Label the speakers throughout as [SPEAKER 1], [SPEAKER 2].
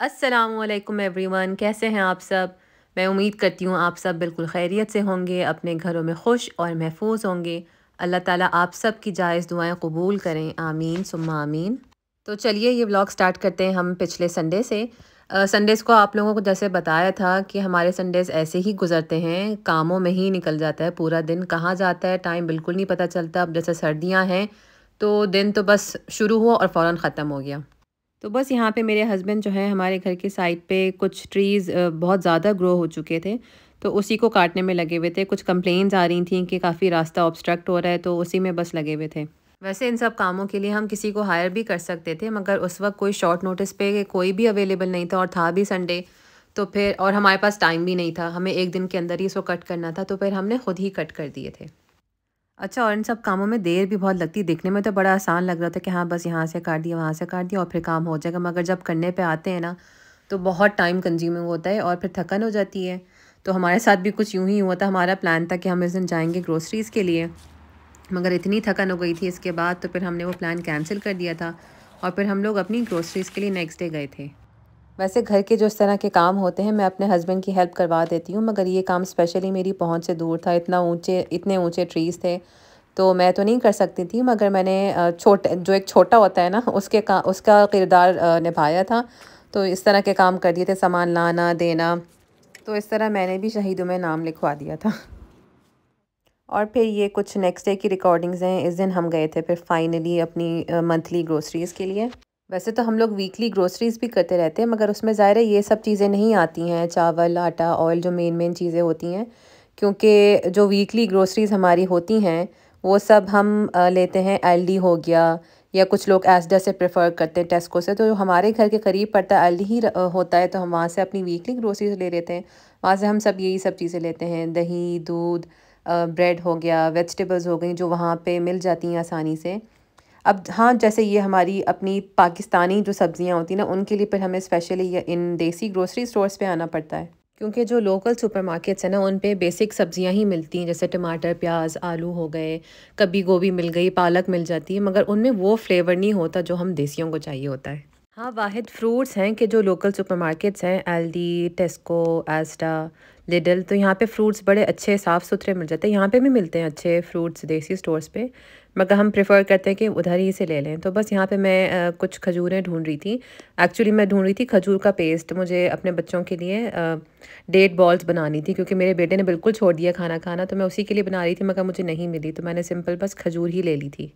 [SPEAKER 1] अस्सलामुअलैकुम एवरीवन, कैसे हैं आप सब। मैं उम्मीद करती हूँ आप सब बिल्कुल खैरियत से होंगे, अपने घरों में खुश और महफूज होंगे। अल्लाह ताला आप सब की जायज़ दुआएं कबूल करें, आमीन सुम्मा आमीन। तो चलिए ये व्लॉग स्टार्ट करते हैं हम पिछले संडे से। संडेज़ को आप लोगों को जैसे बताया था कि हमारे संडेज़ ऐसे ही गुजरते हैं, कामों में ही निकल जाता है पूरा दिन, कहाँ जाता है टाइम बिल्कुल नहीं पता चलता। अब जैसे सर्दियाँ हैं तो दिन तो बस शुरू हुआ और फ़ौरन ख़त्म हो गया। तो बस यहाँ पे मेरे हस्बैंड जो है हमारे घर की साइड पे कुछ ट्रीज़ बहुत ज़्यादा ग्रो हो चुके थे, तो उसी को काटने में लगे हुए थे। कुछ कंप्लेंट्स आ रही थी कि काफ़ी रास्ता ऑब्स्ट्रक्ट हो रहा है, तो उसी में बस लगे हुए थे। वैसे इन सब कामों के लिए हम किसी को हायर भी कर सकते थे, मगर उस वक्त कोई शॉर्ट नोटिस पे कोई भी अवेलेबल नहीं था और था भी संडे। तो फिर और हमारे पास टाइम भी नहीं था, हमें एक दिन के अंदर ही इसको कट करना था, तो फिर हमने खुद ही कट कर दिए थे। अच्छा, और इन सब कामों में देर भी बहुत लगती है। दिखने में तो बड़ा आसान लग रहा था कि हाँ बस यहाँ से काट दिया, वहाँ से काट दिया और फिर काम हो जाएगा, मगर जब करने पे आते हैं ना तो बहुत टाइम कंज्यूमिंग होता है और फिर थकन हो जाती है। तो हमारे साथ भी कुछ यूं ही हुआ था। हमारा प्लान था कि हम इस दिन जाएंगे ग्रोसरीज़ के लिए, मगर इतनी थकन हो गई थी इसके बाद तो फिर हमने वो प्लान कैंसिल कर दिया था और फिर हम लोग अपनी ग्रोसरीज़ के लिए नेक्स्ट डे गए थे। वैसे घर के जो इस तरह के काम होते हैं मैं अपने हस्बैंड की हेल्प करवा देती हूँ, मगर ये काम स्पेशली मेरी पहुँच से दूर था। इतने ऊंचे ट्रीज़ थे तो मैं तो नहीं कर सकती थी, मगर मैंने छोटे जो एक छोटा होता है ना उसका किरदार निभाया था। तो इस तरह के काम कर दिए थे, सामान लाना देना। तो इस तरह मैंने भी शहीदों में नाम लिखवा दिया था। और फिर ये कुछ नेक्स्ट डे की रिकॉर्डिंग्स हैं। इस दिन हम गए थे फिर फाइनली अपनी मंथली ग्रोसरीज़ के लिए। वैसे तो हम लोग वीकली ग्रोसरीज़ भी करते रहते हैं, मगर उसमें ज़ाहिर है ये सब चीज़ें नहीं आती हैं, चावल आटा ऑयल जो मेन मेन चीज़ें होती हैं। क्योंकि जो वीकली ग्रोसरीज़ हमारी होती हैं वो सब हम लेते हैं, एल्डी हो गया या कुछ लोग एसडा से प्रेफर करते हैं, टेस्को से। तो जो हमारे घर के करीब पड़ता है एल्डी ही होता है, तो हम वहाँ से अपनी वीकली ग्रोसरीज ले लेते हैं। वहाँ से हम सब यही सब चीज़ें लेते हैं, दही दूध, ब्रेड हो गया, वेजिटेबल्स हो गई जो वहाँ पे मिल जाती हैं आसानी से। अब हाँ, जैसे ये हमारी अपनी पाकिस्तानी जो सब्ज़ियाँ होती हैं ना उनके लिए फिर हमें स्पेशली इन देसी ग्रोसरी स्टोर्स पे आना पड़ता है, क्योंकि जो लोकल सुपरमार्केट्स हैं ना उन पे बेसिक सब्ज़ियाँ ही मिलती हैं, जैसे टमाटर प्याज आलू हो गए, कभी गोभी मिल गई, पालक मिल जाती है, मगर उनमें वो फ्लेवर नहीं होता जो हम देसियों को चाहिए होता है। हाँ, वाहिद फ्रूट्स हैं कि जो लोकल सुपरमार्केट्स हैं, एल्डी, टेस्को, एस्टा, लिडल, तो यहाँ पे फ्रूट्स बड़े अच्छे साफ़ सुथरे मिल जाते हैं। यहाँ पे भी मिलते हैं अच्छे फ्रूट्स देसी स्टोर्स पे, मगर हम प्रेफर करते हैं कि उधर ही से ले लें। तो बस यहाँ पे मैं कुछ खजूरें ढूंढ रही थी। एक्चुअली मैं ढूंढ रही थी खजूर का पेस्ट, मुझे अपने बच्चों के लिए डेट बॉल्स बनानी थी, क्योंकि मेरे बेटे ने बिल्कुल छोड़ दिया खाना खाना, तो मैं उसी के लिए बना रही थी, मगर मुझे नहीं मिली, तो मैंने सिंपल बस खजूर ही ले ली थी।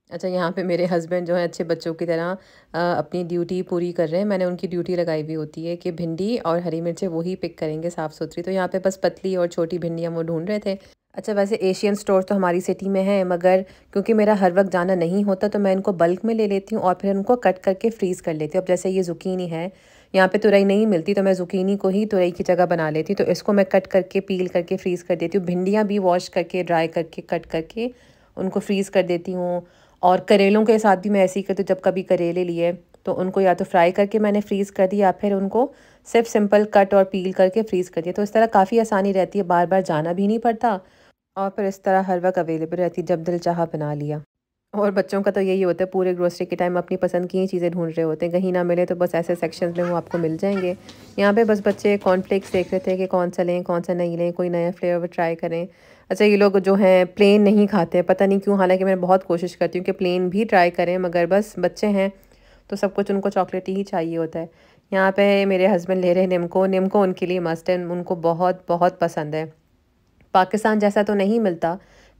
[SPEAKER 1] अच्छा, यहाँ पे मेरे हस्बैंड जो है अच्छे बच्चों की तरह अपनी ड्यूटी पूरी कर रहे हैं। मैंने उनकी ड्यूटी लगाई हुई होती है कि भिंडी और हरी मिर्चें वो ही पिक करेंगे साफ़ सुथरी। तो यहाँ पे बस पतली और छोटी भिंडियाँ वो ढूंढ रहे थे। अच्छा, वैसे एशियन स्टोर तो हमारी सिटी में है, मगर क्योंकि मेरा हर वक्त जाना नहीं होता तो मैं इनको बल्क में ले लेती हूँ और फिर उनको कट करके फ्रीज़ कर लेती हूँ। अब जैसे ये ज़ुकीनी है, यहाँ पे तुरई नहीं मिलती, तो मैं ज़ुकीनी को ही तुरई की जगह बना लेती हूँ। तो इसको मैं कट करके पील करके फ्रीज़ कर देती हूँ। भिंडियाँ भी वॉश करके ड्राई करके कट करके उनको फ्रीज़ कर देती हूँ। और करेलों के साथ भी मैं ऐसे ही करती हूँ, जब कभी करेले लिए तो उनको या तो फ्राई करके मैंने फ्रीज़ कर दिया या फिर उनको सिर्फ सिंपल कट और पील करके फ्रीज़ कर दिया। तो इस तरह काफ़ी आसानी रहती है, बार बार जाना भी नहीं पड़ता और फिर इस तरह हर वक्त अवेलेबल रहती है, जब दिल चाहा बना लिया। और बच्चों का तो यही होता है, पूरे ग्रोसरी के टाइम अपनी पसंद की ही चीज़ें ढूंढ रहे होते हैं, कहीं ना मिले तो बस ऐसे सेक्शंस में वो आपको मिल जाएंगे। यहाँ पे बस बच्चे कॉर्नफ्लेक्स देख रहे थे कि कौन सा लें कौन सा नहीं लें, कोई नया फ्लेवर ट्राई करें। अच्छा, ये लोग जो हैं प्लेन नहीं खाते हैं, पता नहीं क्यों, हालांकि मैं बहुत कोशिश करती हूँ कि प्लेन भी ट्राई करें, मगर बस बच्चे हैं तो सब कुछ उनको चॉकलेटी ही चाहिए होता है। यहाँ पे मेरे हस्बैंड ले रहे हैं निम्को। निम्को उनके लिए मस्ट है, उनको बहुत बहुत पसंद है। पाकिस्तान जैसा तो नहीं मिलता,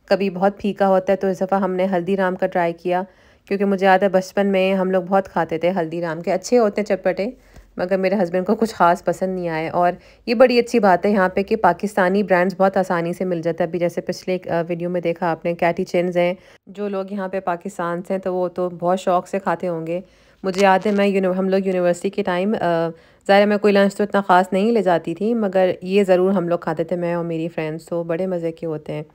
[SPEAKER 1] कभी बहुत फीका होता है। तो इस दफ़ा हमने हल्दीराम का ट्राई किया, क्योंकि मुझे याद है बचपन में हम लोग बहुत खाते थे हल्दीराम के, अच्छे होते हैं चटपटे, मगर मेरे हस्बैंड को कुछ ख़ास पसंद नहीं आए। और ये बड़ी अच्छी बात है यहाँ पे कि पाकिस्तानी ब्रांड्स बहुत आसानी से मिल जाता है। अभी जैसे पिछले एक वीडियो में देखा आपने, कैटी चिन्स हैं, जो लोग यहाँ पे पाकिस्तान से हैं तो वो तो बहुत शौक से खाते होंगे। मुझे याद है हम लोग यूनिवर्सिटी के टाइम, ज़ाहिर मैं कोई लंच तो इतना ख़ास नहीं ले जाती थी, मगर ये ज़रूर हम लोग खाते थे, मैं और मेरी फ्रेंड्स, तो बड़े मज़े के होते हैं।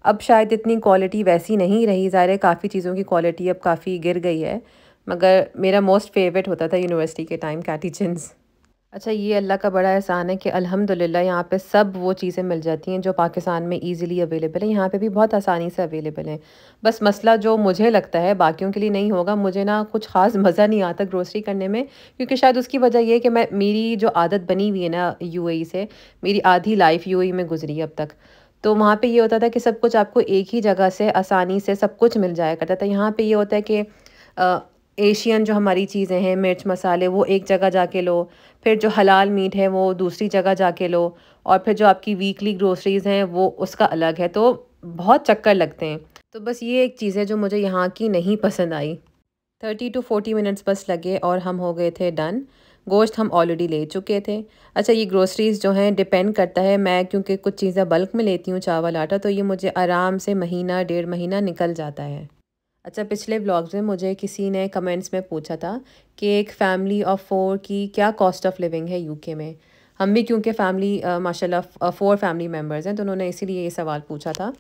[SPEAKER 1] अब शायद इतनी क्वालिटी वैसी नहीं रही, ज़ाहिर है काफ़ी चीज़ों की क्वालिटी अब काफ़ी गिर गई है, मगर मेरा मोस्ट फेवरेट होता था यूनिवर्सिटी के टाइम कैटी चिन्स। अच्छा, ये अल्लाह का बड़ा एहसान है कि अल्हम्दुलिल्लाह यहाँ पे सब वो चीज़ें मिल जाती हैं जो पाकिस्तान में ईज़िली अवेलेबल है। यहाँ पे भी बहुत आसानी से अवेलेबल हैं। बस मसला जो मुझे लगता है बाकियों के लिए नहीं होगा, मुझे ना कुछ ख़ास मज़ा नहीं आता ग्रोसरी करने में, क्योंकि शायद उसकी वजह ये है कि मेरी जो आदत बनी हुई है ना यूएई से, मेरी आधी लाइफ़ यूएई में गुज़री अब तक। तो वहाँ पे ये होता था कि सब कुछ आपको एक ही जगह से आसानी से सब कुछ मिल जाया करता था। यहाँ पे ये होता है कि अ, एशियन जो हमारी चीज़ें हैं, मिर्च मसाले, वो एक जगह जाके लो, फिर जो हलाल मीट है वो दूसरी जगह जाके लो, और फिर जो आपकी वीकली ग्रोसरीज़ हैं वो उसका अलग है, तो बहुत चक्कर लगते हैं। तो बस ये एक चीज़ है जो मुझे यहाँ की नहीं पसंद आई। 30 टू 40 मिनट्स बस लगे और हम हो गए थे डन। गोश्त हम ऑलरेडी ले चुके थे। अच्छा, ये ग्रोसरीज़ जो हैं डिपेंड करता है, मैं क्योंकि कुछ चीज़ें बल्क में लेती हूँ, चावल आटा, तो ये मुझे आराम से महीना डेढ़ महीना निकल जाता है। अच्छा, पिछले व्लॉग्स में मुझे किसी ने कमेंट्स में पूछा था कि एक फैमिली ऑफ 4 की क्या कॉस्ट ऑफ लिविंग है यूके में। हम भी क्योंकि फैमिली माशाल्लाह 4 फैमिली मेम्बर्स हैं, तो उन्होंने इसीलिए ये सवाल पूछा था।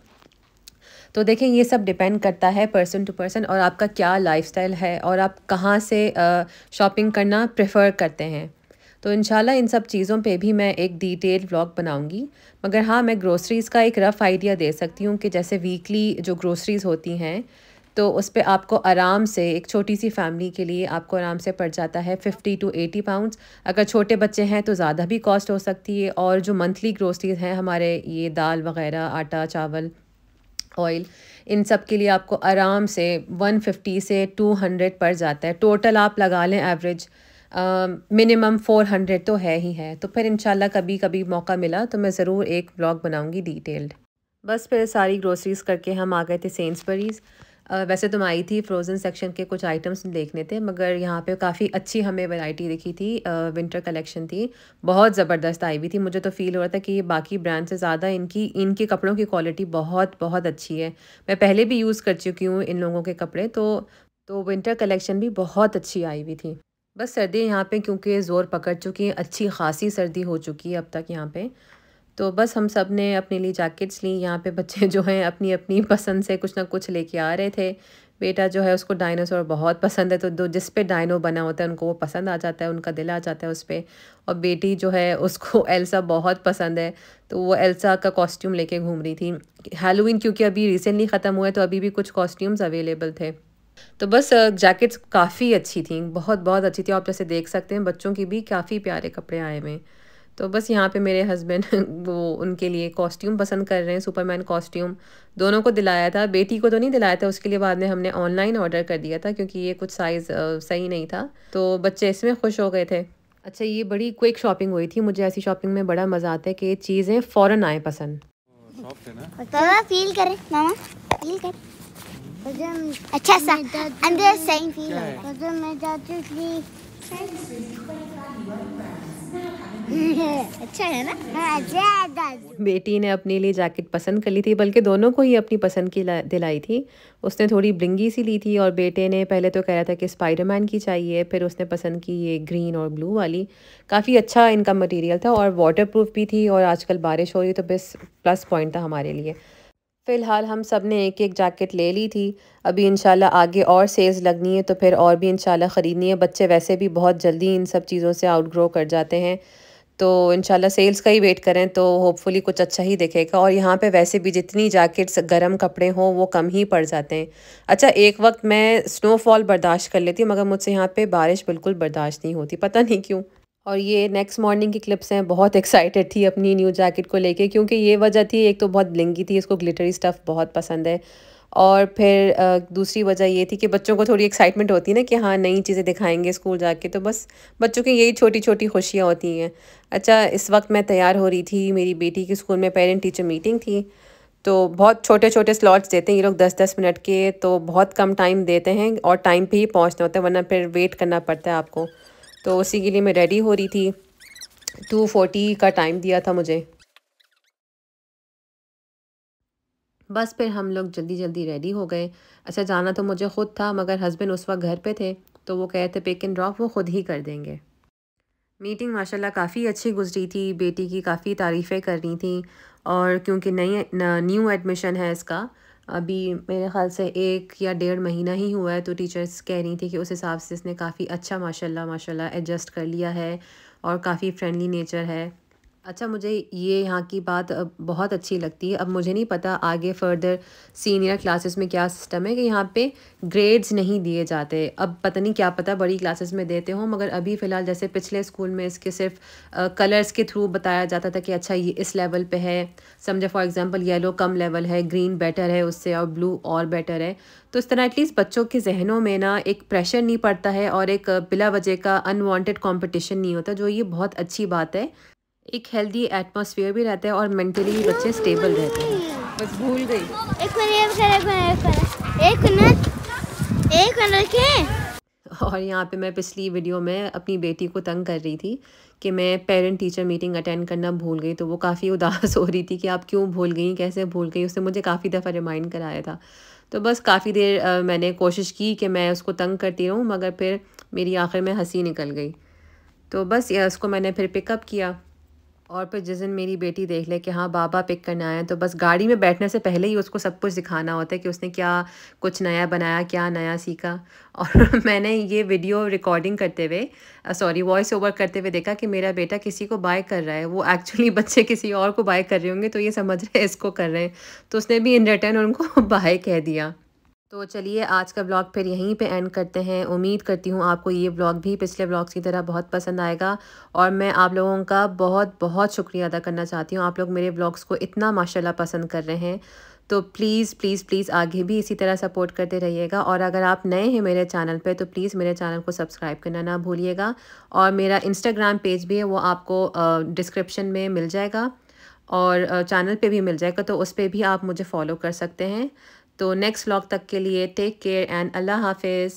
[SPEAKER 1] तो देखें, ये सब डिपेंड करता है पर्सन टू पर्सन, और आपका क्या लाइफ़स्टाइल है और आप कहाँ से शॉपिंग करना प्रेफर करते हैं। तो इंशाल्लाह इन सब चीज़ों पे भी मैं एक डिटेल व्लॉग बनाऊंगी। मगर हाँ, मैं ग्रोसरीज़ का एक रफ़ आइडिया दे सकती हूँ कि जैसे वीकली जो ग्रोसरीज़ होती हैं, तो उस पे आपको आराम से एक छोटी सी फैमिली के लिए आपको आराम से पड़ जाता है 50 टू 80 पाउंड्स। अगर छोटे बच्चे हैं तो ज़्यादा भी कॉस्ट हो सकती है, और जो मंथली ग्रोसरीज़ हैं हमारे, ये दाल वग़ैरह, आटा, चावल, ऑयल, इन सब के लिए आपको आराम से 150 से 200 पड़ जाता है। टोटल आप लगा लें एवरेज मिनिमम 400 तो है ही है। तो फिर इंशाल्लाह कभी कभी मौका मिला तो मैं ज़रूर एक ब्लॉग बनाऊंगी डिटेल्ड। बस फिर सारी ग्रोसरीज़ करके हम आ गए थे सेंसबरीज़। वैसे तो मैं आई थी फ्रोज़न सेक्शन के कुछ आइटम्स देखने थे, मगर यहाँ पे काफ़ी अच्छी हमें वैरायटी दिखी थी। विंटर कलेक्शन थी, बहुत ज़बरदस्त आई हुई थी। मुझे तो फ़ील हो रहा था कि ये बाकी ब्रांड से ज़्यादा इनके कपड़ों की क्वालिटी बहुत बहुत अच्छी है। मैं पहले भी यूज़ कर चुकी हूँ इन लोगों के कपड़े, तो विंटर कलेक्शन भी बहुत अच्छी आई हुई थी। बस सर्दी यहाँ पे क्योंकि ज़ोर पकड़ चुकी है, अच्छी खासी सर्दी हो चुकी है अब तक यहाँ पे। तो बस हम सब ने अपने लिए जैकेट्स ली। यहाँ पे बच्चे जो हैं अपनी अपनी पसंद से कुछ ना कुछ लेके आ रहे थे। बेटा जो है उसको डायनासोर बहुत पसंद है, तो दो जिस पे डायनो बना होता है उनको वो पसंद आ जाता है, उनका दिल आ जाता है उस पे। और बेटी जो है उसको एल्सा बहुत पसंद है, तो वो एल्सा का कॉस्ट्यूम लेके घूम रही थी। हैलोवीन क्योंकि अभी रिसेंटली ख़त्म हुआ है, तो अभी भी कुछ कॉस्ट्यूम्स अवेलेबल थे। तो बस जैकेट्स काफ़ी अच्छी थी, बहुत बहुत अच्छी थी। आप जैसे देख सकते हैं बच्चों की भी काफ़ी प्यारे कपड़े आए हुए हैं। तो बस यहाँ पे मेरे हस्बैंड वो उनके लिए कॉस्ट्यूम पसंद कर रहे हैं, सुपरमैन कॉस्ट्यूम। दोनों को दिलाया था, बेटी को तो नहीं दिलाया था, उसके लिए बाद में हमने ऑनलाइन ऑर्डर कर दिया था क्योंकि ये कुछ साइज़ सही नहीं था। तो बच्चे इसमें खुश हो गए थे। अच्छा, ये बड़ी क्विक शॉपिंग हुई थी। मुझे ऐसी शॉपिंग में बड़ा मज़ा आता है कि चीज़ें फ़ौरन आए पसंद।
[SPEAKER 2] मामा फील करें, मामा फील कर। अच्छा सा अंदर सही फील हो रहा है। मैं जाती हूँ अच्छा है ना। हाँ, अच्छा।
[SPEAKER 1] बेटी ने अपने लिए जैकेट पसंद कर ली थी, बल्कि दोनों को ही अपनी पसंद की दिलाई थी। उसने थोड़ी ब्लिंगी सी ली थी, और बेटे ने पहले तो कह रहा था कि स्पाइडरमैन की चाहिए, फिर उसने पसंद की ये ग्रीन और ब्लू वाली। काफ़ी अच्छा इनका मटेरियल था और वाटरप्रूफ भी थी, और आजकल बारिश हो रही तो बस प्लस पॉइंट था हमारे लिए। फ़िलहाल हम सब ने एक एक जैकेट ले ली थी। अभी इंशाल्लाह आगे और सेल्स लगनी है तो फिर और भी इंशाल्लाह ख़रीदनी है। बच्चे वैसे भी बहुत जल्दी इन सब चीज़ों से आउटग्रो कर जाते हैं, तो इंशाल्लाह सेल्स का ही वेट करें तो होपफुली कुछ अच्छा ही दिखेगा। और यहाँ पे वैसे भी जितनी जैकेट्स गर्म कपड़े हों वो कम ही पड़ जाते हैं। अच्छा, एक वक्त मैं स्नोफॉल बर्दाश्त कर लेती हूँ, मगर मुझसे यहाँ पे बारिश बिल्कुल बर्दाश्त नहीं होती, पता नहीं क्यों। और ये नेक्स्ट मॉर्निंग की क्लिप्स हैं, बहुत एक्साइटेड थी अपनी न्यू जैकेट को लेके, क्योंकि ये वजह थी, एक तो बहुत ब्लिंगी थी, इसको ग्लिटरी स्टफ़ बहुत पसंद है, और फिर दूसरी वजह ये थी कि बच्चों को थोड़ी एक्साइटमेंट होती है ना कि हाँ नई चीज़ें दिखाएंगे स्कूल जाके, तो बस बच्चों की यही छोटी छोटी खुशियाँ होती हैं। अच्छा, इस वक्त मैं तैयार हो रही थी, मेरी बेटी की स्कूल में पेरेंट टीचर मीटिंग थी, तो बहुत छोटे छोटे स्लॉट्स देते हैं ये लोग, 10-10 मिनट के, तो बहुत कम टाइम देते हैं और टाइम पे ही पहुंचना होता है, वरना फिर वेट करना पड़ता है आपको। तो उसी के लिए मैं रेडी हो रही थी। 2:40 का टाइम दिया था मुझे। बस फिर हम लोग जल्दी जल्दी रेडी हो गए। अच्छा, जाना तो मुझे ख़ुद था, मगर हस्बैंड उस वक्त घर पे थे, तो वो कहे थे पिक एंड ड्रॉप वो ख़ुद ही कर देंगे। मीटिंग माशाल्लाह काफ़ी अच्छी गुजरी थी, बेटी की काफ़ी तारीफ़ें कर रही थी, और क्योंकि न्यू एडमिशन है इसका, अभी मेरे ख़्याल से 1 या 1.5 महीना ही हुआ है, तो टीचर्स कह रही थी कि उस हिसाब से इसने काफ़ी अच्छा माशाल्लाह एडजस्ट कर लिया है और काफ़ी फ्रेंडली नेचर है। अच्छा, मुझे ये यहाँ की बात बहुत अच्छी लगती है। अब मुझे नहीं पता आगे फ़र्दर सीनियर क्लासेस में क्या सिस्टम है कि यहाँ पे ग्रेड्स नहीं दिए जाते। अब पता नहीं, क्या पता बड़ी क्लासेस में देते हों, मगर अभी फ़िलहाल जैसे पिछले स्कूल में इसके सिर्फ कलर्स के थ्रू बताया जाता था कि अच्छा ये इस लेवल पे है। समझे for example yellow come level है, ग्रीन बेटर है उससे और ब्लू और बेटर है। तो इस तरह एटलीस्ट बच्चों के ज़हनों में ना एक प्रेशर नहीं पड़ता है और एक बिला वजह का अनवांटेड कॉम्पिटिशन नहीं होता, जो ये बहुत अच्छी बात है। एक हेल्दी एटमॉस्फेयर भी रहता है और मेंटली भी बच्चे स्टेबल रहते हैं। बस भूल गई।
[SPEAKER 2] एक मिनट रखें।
[SPEAKER 1] और यहाँ पे मैं पिछली वीडियो में अपनी बेटी को तंग कर रही थी कि मैं पेरेंट टीचर मीटिंग अटेंड करना भूल गई, तो वो काफ़ी उदास हो रही थी कि आप क्यों भूल गई, कैसे भूल गई। उसने मुझे काफ़ी दफ़ा रिमाइंड कराया था। तो बस काफ़ी देर मैंने कोशिश की कि मैं उसको तंग करती रहूँ, मगर फिर मेरी आखिर में हंसी निकल गई। तो बस उसको मैंने फिर पिकअप किया। और फिर जिस दिन मेरी बेटी देख ले कि हाँ बाबा पिक करने आए हैं, तो बस गाड़ी में बैठने से पहले ही उसको सब कुछ दिखाना होता है कि उसने क्या कुछ नया बनाया, क्या नया सीखा। और मैंने ये वीडियो रिकॉर्डिंग करते हुए वॉइस ओवर करते हुए देखा कि मेरा बेटा किसी को बाय कर रहा है। वो एक्चुअली बच्चे किसी और को बाय कर रहे होंगे, तो ये समझ रहे हैं इसको कर रहे हैं, तो उसने भी इन रिटर्न उनको बाय कह दिया। तो चलिए आज का व्लॉग फिर यहीं पे एंड करते हैं। उम्मीद करती हूँ आपको ये व्लॉग भी पिछले व्लॉग्स की तरह बहुत पसंद आएगा और मैं आप लोगों का बहुत बहुत शुक्रिया अदा करना चाहती हूँ। आप लोग मेरे व्लॉग्स को इतना माशाल्लाह पसंद कर रहे हैं, तो प्लीज़ प्लीज़ प्लीज़ आगे भी इसी तरह सपोर्ट करते रहिएगा। और अगर आप नए हैं मेरे चैनल पे तो प्लीज़ मेरे चैनल को सब्सक्राइब करना ना भूलिएगा। और मेरा इंस्टाग्राम पेज भी है, वो आपको डिस्क्रिप्शन में मिल जाएगा और चैनल पे भी मिल जाएगा, तो उस पर भी आप मुझे फॉलो कर सकते हैं। तो नेक्स्ट व्लॉग तक के लिए टेक केयर एंड अल्लाह हाफिज़।